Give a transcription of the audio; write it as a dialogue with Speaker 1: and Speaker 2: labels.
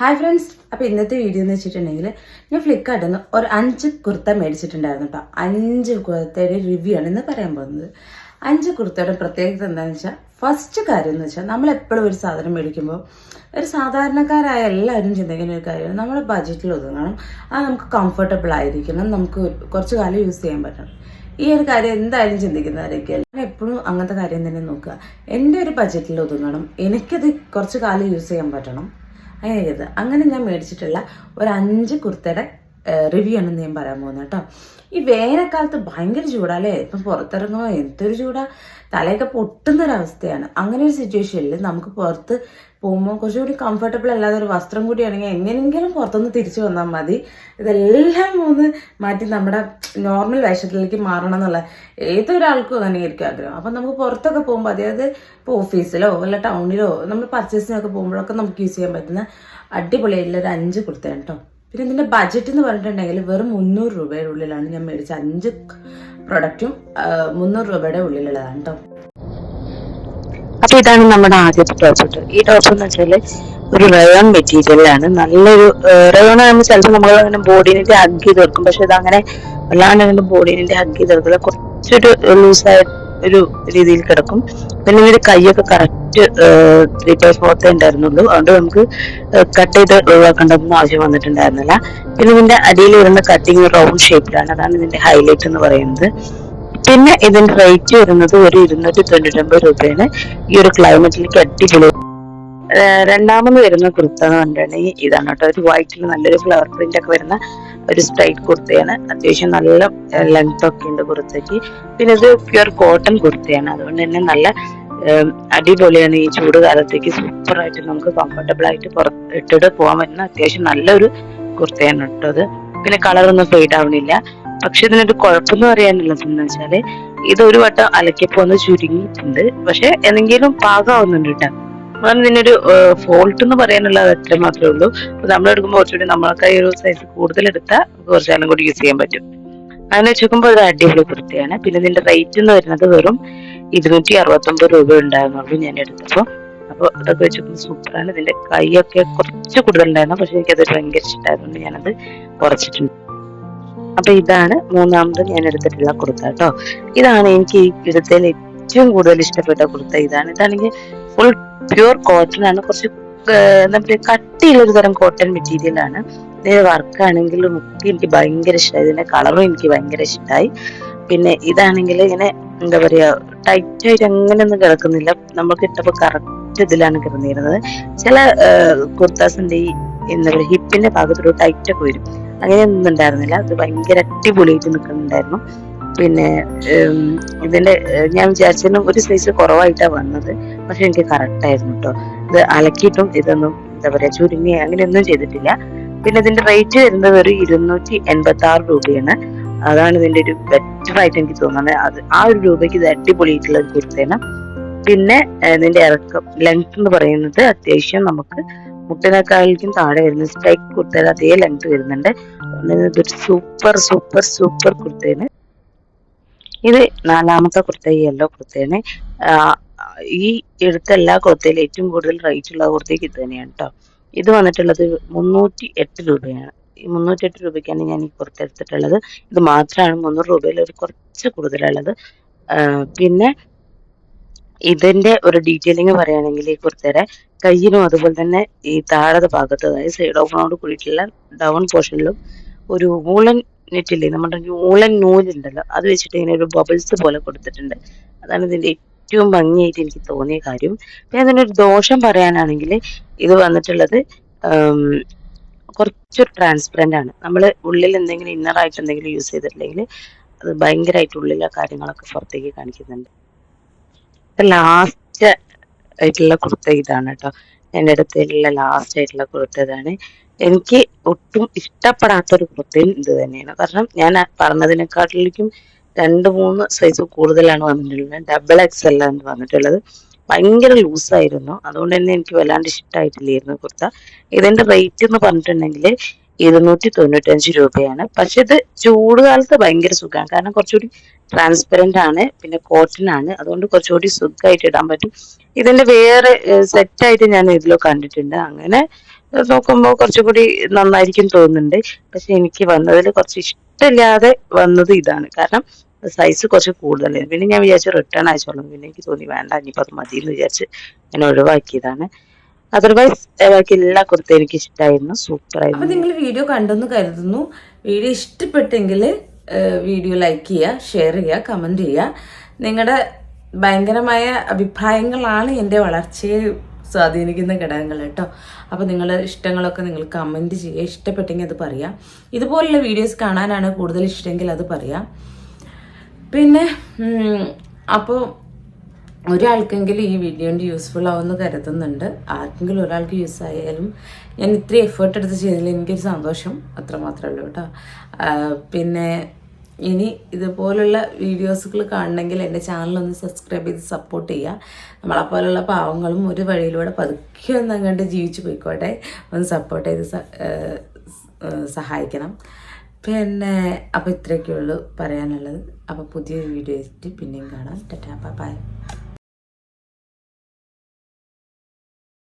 Speaker 1: Hi friends, അപ്പോൾ ഇന്നത്തെ video എന്ന് വെച്ചിട്ടുണ്ടെങ്കിൽ ഞാൻ ഫ്ലിപ്കാർട്ടിൽ നിന്ന് ഒരു 5 കുർത്ത മേടിച്ചിട്ടുണ്ടായിരുന്നു കേട്ടോ. 5 കുർത്തയുടെ റിവ്യൂ ആണ് ഇന്ന് പറയാൻ പോകുന്നത്. 5 കുർത്തയുടെ പ്രത്യേകത എന്താണെന്ന് വെച്ചാൽ, ഫസ്റ്റ് കാര്യം എന്ന് വെച്ചാൽ നമ്മൾ എപ്പോഴും ഒരു സാധനം മേടിക്കുമ്പോൾ ഒരു സാധാരണക്കാരായ എല്ലാവരും ചിന്തിക്കുന്ന ഒരു കാര്യമാണ് നമ്മുടെ ബഡ്ജറ്റിൽ ഒതുങ്ങണം, അത് നമുക്ക് കംഫർട്ടബിൾ ആയിരിക്കണം, നമുക്ക് കുറച്ച് കാലം യൂസ് ചെയ്യാൻ പറ്റണം. ഈ ഒരു കാര്യം എന്തായാലും ചിന്തിക്കുന്നവരൊക്കെയല്ല. ഞാൻ എപ്പോഴും അങ്ങനത്തെ കാര്യം തന്നെ നോക്കുക. എൻ്റെ ഒരു ബഡ്ജറ്റിൽ ഒതുങ്ങണം, എനിക്കത് കുറച്ച് കാലം യൂസ് ചെയ്യാൻ പറ്റണം. അങ്ങനെ ഞാൻ മേടിച്ചിട്ടുള്ള ഒരു 5 കുർത്തയുടെ റിവ്യൂ ആണെന്ന് ഞാൻ പറയാൻ പോകുന്നത് കേട്ടോ. ഈ വേനൽക്കാലത്ത് ഭയങ്കര ചൂടാല്ലേ, ഇപ്പം പുറത്തിറങ്ങുമ്പോൾ എന്തൊരു ചൂടാ, തലയൊക്കെ പൊട്ടുന്നൊരവസ്ഥയാണ്. അങ്ങനെ ഒരു സിറ്റുവേഷനിൽ നമുക്ക് പുറത്ത് പോകുമ്പോൾ കുറച്ചുകൂടി കംഫർട്ടബിൾ അല്ലാതെ ഒരു വസ്ത്രം കൂടിയാണെങ്കിൽ എങ്ങനെയെങ്കിലും പുറത്തുനിന്ന് തിരിച്ചു വന്നാൽ മതി. ഇതെല്ലാം ഒന്ന് മാറ്റി നമ്മുടെ നോർമൽ വേഷത്തിലേക്ക് മാറണം എന്നുള്ള ഏതൊരാൾക്കും തന്നെയായിരിക്കും ആഗ്രഹം. അപ്പം നമുക്ക് പുറത്തൊക്കെ പോകുമ്പോൾ, അതായത് ഇപ്പോൾ ഓഫീസിലോ വല്ല ടൗണിലോ നമ്മൾ പർച്ചേസിനൊക്കെ പോകുമ്പോഴൊക്കെ നമുക്ക് യൂസ് ചെയ്യാൻ പറ്റുന്ന അടിപൊളിയായിട്ടുള്ള ഒരു 5 കുർത്തയാണ് കേട്ടോ. പിന്നെ ഇതിൻ്റെ ബഡ്ജറ്റ് എന്ന് പറഞ്ഞിട്ടുണ്ടെങ്കിൽ വെറും 300 രൂപയുടെ ഉള്ളിലാണ് ഞാൻ മേടിച്ച 5 പ്രൊഡക്റ്റും 300 രൂപയുടെ ഉള്ളിലുള്ളതാണ് കേട്ടോ.
Speaker 2: അപ്പൊ ഇതാണ് നമ്മുടെ ആദ്യത്തെ ടോപ്പ്. ഈ ടോപ്പ് എന്ന് വെച്ചാല് ഒരു റയോൺ മെറ്റീരിയലാണ്. നല്ലൊരു റയോൺ ആകുമ്പോൾ ചിലപ്പോൾ നമ്മൾ അങ്ങനെ ബോഡീനെ ഹഗ് ചെയ്ത് വെക്കും, പക്ഷെ ഇതങ്ങനെ വല്ലാണ്ട് അങ്ങനെ ബോഡീനെ ഹഗ് ചെയ്ത് വെക്കില്ല, കുറച്ചൊരു ലൂസായ ഒരു രീതിയിൽ കിടക്കും. പിന്നെ ഇതിന്റെ കൈയൊക്കെ കറക്റ്റ് 3/4 ഉണ്ടായിരുന്നുള്ളൂ, അതുകൊണ്ട് നമുക്ക് കട്ട് ചെയ്ത് ഒഴിവാക്കേണ്ടതൊന്നും ആവശ്യം വന്നിട്ടുണ്ടായിരുന്നില്ല. പിന്നെ ഇതിന്റെ അടിയിൽ വരുന്ന കട്ടിങ് റൗണ്ട് ഷേപ്പിലാണ്, അതാണ് ഇതിന്റെ ഹൈലൈറ്റ് എന്ന് പറയുന്നത്. പിന്നെ ഇതിന്റെ റേറ്റ് വരുന്നത് ഒരു 299 രൂപയാണ്. ഈ ഒരു ക്ലൈമറ്റിലേക്ക് അടിപൊളി. രണ്ടാമത് വരുന്ന കുർത്ത എന്ന് പറഞ്ഞിട്ടുണ്ടെങ്കിൽ ഇതാണ് കേട്ടോ. ഒരു വൈറ്റിൽ നല്ലൊരു ഫ്ലവർ പ്രിന്റ് ഒക്കെ വരുന്ന ഒരു സ്ട്രൈറ്റ് കുർത്തയാണ്. അത്യാവശ്യം നല്ല ലെങ്ത് ഒക്കെ ഉണ്ട് കുർത്തയ്ക്ക്. പിന്നെ ഇത് പ്യുർ കോട്ടൺ കുർത്തയാണ്, അതുകൊണ്ട് തന്നെ നല്ല അടിപൊളിയാണ്. ഈ ചൂട് കാലത്തേക്ക് സൂപ്പർ ആയിട്ട് നമുക്ക് കംഫർട്ടബിൾ ആയിട്ട് ഇട്ടിട്ട് പോകാൻ പറ്റുന്ന അത്യാവശ്യം നല്ലൊരു കുർത്തയാണ് കേട്ടോ അത്. പിന്നെ കളറൊന്നും ഫെയ്ഡ് ആവണില്ല. പക്ഷെ ഇതിനൊരു കുഴപ്പമെന്ന് പറയാനുള്ളത് എന്ന് വെച്ചാല് ഇതൊരു വട്ടം അലക്കിയപ്പോ ഒന്ന് ചുരുങ്ങിയിട്ടുണ്ട്, പക്ഷെ എന്തെങ്കിലും പാകമാവുന്നുണ്ട് കേട്ടോ. അങ്ങനെ ഇതിനൊരു ഫോൾട്ട് എന്ന് പറയാനുള്ളത് അത്ര മാത്രമേ ഉള്ളൂ. അപ്പൊ നമ്മളെടുക്കുമ്പോൾ കുറച്ചുകൂടി നമ്മളൊക്കെ ഒരു സൈസ് കൂടുതൽ എടുത്താൽ കുറച്ചാലും കൂടി യൂസ് ചെയ്യാൻ പറ്റും. അങ്ങനെ വെച്ചോക്കുമ്പോൾ ഒരു അടിപൊളി കുർത്തയാണ്. പിന്നെ ഇതിന്റെ റേറ്റ് എന്ന് വരുന്നത് വെറും 269 രൂപ ഉണ്ടായിരുന്നുള്ളൂ ഞാൻ എടുത്തപ്പോൾ. അപ്പോൾ അതൊക്കെ വെച്ചോക്കുമ്പോൾ സൂപ്പറാണ്. ഇതിന്റെ കൈയൊക്കെ കുറച്ച് കൂടുതലുണ്ടായിരുന്നു, പക്ഷെ എനിക്കത് ഭയങ്കര ഇഷ്ടമായതുകൊണ്ട് ഞാനത് കുറച്ചിട്ടുണ്ട്. അപ്പൊ ഇതാണ് മൂന്നാമത് ഞാൻ എടുത്തിട്ടുള്ള കുർത്ത കേട്ടോ. ഇതാണ് എനിക്ക് ഈ കുർത്തയിൽ ഏറ്റവും കൂടുതൽ ഇഷ്ടപ്പെട്ട കുർത്ത. ഇതാണെങ്കിൽ ഫുൾ പ്യൂർ കോട്ടൺ ആണ്, കുറച്ച് എന്താ പറയുക കട്ടിയുള്ളൊരു തരം കോട്ടൺ മെറ്റീരിയൽ ആണ്. ഇതിന്റെ വർക്കാണെങ്കിലും ഒക്കെ എനിക്ക് ഭയങ്കര ഇഷ്ടമായി, ഇതിന്റെ കളറും എനിക്ക് ഭയങ്കര ഇഷ്ടമായി. പിന്നെ ഇതാണെങ്കിൽ ഇങ്ങനെ എന്താ പറയാ ടൈറ്റ് ആയിട്ട് അങ്ങനെയൊന്നും കിടക്കുന്നില്ല, നമ്മൾക്ക് ഇട്ടപ്പോൾ കറക്റ്റ് ഇതിലാണ് കിടന്നിരുന്നത്. ചില കുർത്താസിന്റെ ഈ എന്താ പറയുക ഹിപ്പിന്റെ ഭാഗത്തൊരു ടൈറ്റ് ഒക്കെ വരും, അങ്ങനെയൊന്നും ഉണ്ടായിരുന്നില്ല. അത് ഭയങ്കര അടിപൊളിയായിട്ട് നിൽക്കുന്നുണ്ടായിരുന്നു. പിന്നെ ഇതിന്റെ ഞാൻ വിചാരിച്ചതിനും ഒരു സൈസ് കുറവായിട്ടാണ് വന്നത്, പക്ഷെ എനിക്ക് കറക്റ്റ് ആയിരുന്നു കേട്ടോ. ഇത് അലക്കിയിട്ടും ഇതൊന്നും എന്താ പറയാ ചുരുങ്ങി അങ്ങനെയൊന്നും ചെയ്തിട്ടില്ല. പിന്നെ ഇതിന്റെ റേറ്റ് വരുന്നത് ഒരു 286 രൂപയാണ്. അതാണ് ഇതിന്റെ ഒരു ബെറ്റർ ആയിട്ട് എനിക്ക് തോന്നുന്നത്. അത് ആ ഒരു രൂപയ്ക്ക് ഇത് അടിപൊളിയായിട്ടുള്ള ഒരു കുർത്തയാണ്. പിന്നെ ഇതിന്റെ ഇറക്കം ലെങ്ത് എന്ന് പറയുന്നത് അത്യാവശ്യം നമുക്ക് മുട്ടിനേക്കാളിക്കും താഴെ വരുന്ന സ്ട്രൈറ്റ് കുർത്തയുടെ അതേ ലെങ്ത് വരുന്നുണ്ട്. ഇതൊരു സൂപ്പർ സൂപ്പർ സൂപ്പർ കുർത്തയാണ്. ഇത് നാലാമത്തെ കുർത്ത, ഈ യെല്ലോ കുർത്തയാണ്. ഈ എടുത്ത എല്ലാ കുർത്തയിലും ഏറ്റവും കൂടുതൽ റേറ്റ് ഉള്ള കുർത്തയ്ക്ക് ഇത് തന്നെയാണ് കേട്ടോ. ഇത് വന്നിട്ടുള്ളത് 308 രൂപയാണ്. ഈ 308 രൂപയ്ക്കാണ് ഞാൻ ഈ കുർത്ത എടുത്തിട്ടുള്ളത്. ഇത് മാത്രമാണ് 300 രൂപയിൽ ഒരു കുറച്ച് കൂടുതലുള്ളത്. പിന്നെ ഇതിന്റെ ഒരു ഡീറ്റെയിലിംഗ് പറയുകയാണെങ്കിൽ ഈ കുർത്തയുടെ കയ്യിലും അതുപോലെ തന്നെ ഈ താഴത്തെ ഭാഗത്ത്, അതായത് സൈഡ് ഓപ്പണോട് കൂടിയിട്ടുള്ള ഡൗൺ പോർഷനിലും ഒരു വൂളൻ നെറ്റില്ലേ, നമ്മുടെ വൂളൻ നൂലുണ്ടല്ലോ, അത് വെച്ചിട്ട് ഇങ്ങനെ ഒരു ബബിൾസ് പോലെ കൊടുത്തിട്ടുണ്ട്. അതാണ് ഇതിന്റെ ഏറ്റവും ഭംഗിയായിട്ട് എനിക്ക് തോന്നിയ കാര്യം. പിന്നെ അതിനൊരു ദോഷം പറയാനാണെങ്കിൽ ഇത് വന്നിട്ടുള്ളത് കുറച്ചൊരു ട്രാൻസ്പെറന്റ് ആണ്. നമ്മൾ ഉള്ളിൽ എന്തെങ്കിലും ഇന്നറായിട്ട് എന്തെങ്കിലും യൂസ് ചെയ്തിട്ടില്ലെങ്കിൽ അത് ഭയങ്കരമായിട്ട് ഉള്ളിലെ കാര്യങ്ങളൊക്കെ പുറത്തേക്ക് കാണിക്കുന്നുണ്ട്. ലാസ്റ്റ് ആയിട്ടുള്ള കുർത്ത ഇതാണ് കേട്ടോ. എൻ്റെ അടുത്തുള്ള ലാസ്റ്റ് ആയിട്ടുള്ള കുർത്ത ഇതാണ്. എനിക്ക് ഒട്ടും ഇഷ്ടപ്പെടാത്തൊരു കുർത്തയും ഇത് തന്നെയാണ്. കാരണം ഞാൻ പറഞ്ഞതിനെക്കാട്ടിലേക്കും 2-3 സൈസ് കൂടുതലാണ് വന്നിട്ടുള്ളത്. XXL ആണ് വന്നിട്ടുള്ളത്. ഭയങ്കര ലൂസായിരുന്നു, അതുകൊണ്ട് തന്നെ എനിക്ക് വല്ലാണ്ട് ഇഷ്ടമായിട്ടില്ലായിരുന്നു കുർത്ത. ഇതിന്റെ റേറ്റ് എന്ന് പറഞ്ഞിട്ടുണ്ടെങ്കിൽ 295 രൂപയാണ്. പക്ഷെ ഇത് ചൂട് കാലത്ത് ഭയങ്കര സുഖമാണ്, കാരണം കുറച്ചുകൂടി ട്രാൻസ്പെറന്റ് ആണ്, പിന്നെ കോട്ടൺ ആണ്, അതുകൊണ്ട് കുറച്ചുകൂടി സുഖമായിട്ട് ഇടാൻ പറ്റും. ഇതിന്റെ വേറെ സെറ്റായിട്ട് ഞാൻ ഇതിലോ കണ്ടിട്ടുണ്ട്. അങ്ങനെ നോക്കുമ്പോൾ കുറച്ചുകൂടി നന്നായിരിക്കും തോന്നുന്നുണ്ട്. പക്ഷെ എനിക്ക് വന്നതിൽ കുറച്ച് ഇഷ്ടമില്ലാതെ വന്നത് ഇതാണ്. കാരണം സൈസ് കുറച്ച് കൂടുതലായിരുന്നു. പിന്നെ ഞാൻ വിചാരിച്ചു റിട്ടേൺ അയച്ചോളാം. പിന്നെ എനിക്ക് തോന്നി വേണ്ട, ഇനിയിപ്പോൾ അത് മതി എന്ന് വിചാരിച്ച് ഞാൻ ഒഴിവാക്കിയതാണ്. അതർവൈസ് ബാക്കി എല്ലാ കുർത്തയും എനിക്ക് ഇഷ്ടമായിരുന്നു, സൂപ്പർ
Speaker 1: അപ്പൊ
Speaker 2: ആയിരുന്നു.
Speaker 1: നിങ്ങൾ വീഡിയോ കണ്ടെന്ന് കരുതുന്നു. വീഡിയോ ഇഷ്ടപ്പെട്ടെങ്കിൽ വീഡിയോ ലൈക്ക് ചെയ്യുക, ഷെയർ ചെയ്യുക, കമന്റ് ചെയ്യുക. നിങ്ങളുടെ ഭയങ്കരമായ അഭിപ്രായങ്ങളാണ് എൻ്റെ വളർച്ചയെ സ്വാധീനിക്കുന്ന ഘടകങ്ങൾ കേട്ടോ. അപ്പോൾ നിങ്ങളുടെ ഇഷ്ടങ്ങളൊക്കെ നിങ്ങൾ കമന്റ് ചെയ്യുക. ഇഷ്ടപ്പെട്ടെങ്കിൽ അത് പറയാം. ഇതുപോലുള്ള വീഡിയോസ് കാണാനാണ് കൂടുതൽ ഇഷ്ടമെങ്കിൽ അത് പറയാം. പിന്നെ അപ്പോൾ ഒരാൾക്കെങ്കിലും ഈ വീഡിയോൻ്റെ യൂസ്ഫുൾ ആവുമെന്ന് കരുതുന്നുണ്ട്. ആർക്കെങ്കിലും ഒരാൾക്ക് യൂസ് ആയാലും ഞാൻ ഇത്രയും എഫേർട്ട് എടുത്ത് ചെയ്തതിൽ എനിക്കൊരു സന്തോഷം, അത്രമാത്രമേ ഉള്ളൂ കേട്ടോ. പിന്നെ ഇനി ഇതുപോലുള്ള വീഡിയോസുകൾ കാണണമെങ്കിൽ എൻ്റെ ചാനലൊന്ന് സബ്സ്ക്രൈബ് ചെയ്ത് സപ്പോർട്ട് ചെയ്യുക. നമ്മളെപ്പോലുള്ള പാവങ്ങളും ഒരു വഴിയിലൂടെ പതുക്കെ ഒന്ന് അങ്ങോട്ട് ജീവിച്ചു പോയിക്കോട്ടെ. ഒന്ന് സപ്പോർട്ട് ചെയ്ത് സഹായിക്കണം. പിന്നെ അപ്പോൾ ഇത്രയൊക്കെയുള്ളൂ പറയാനുള്ളത്. അപ്പോൾ പുതിയൊരു വീഡിയോ ആയിട്ട് പിന്നെയും കാണാം. Tata bye.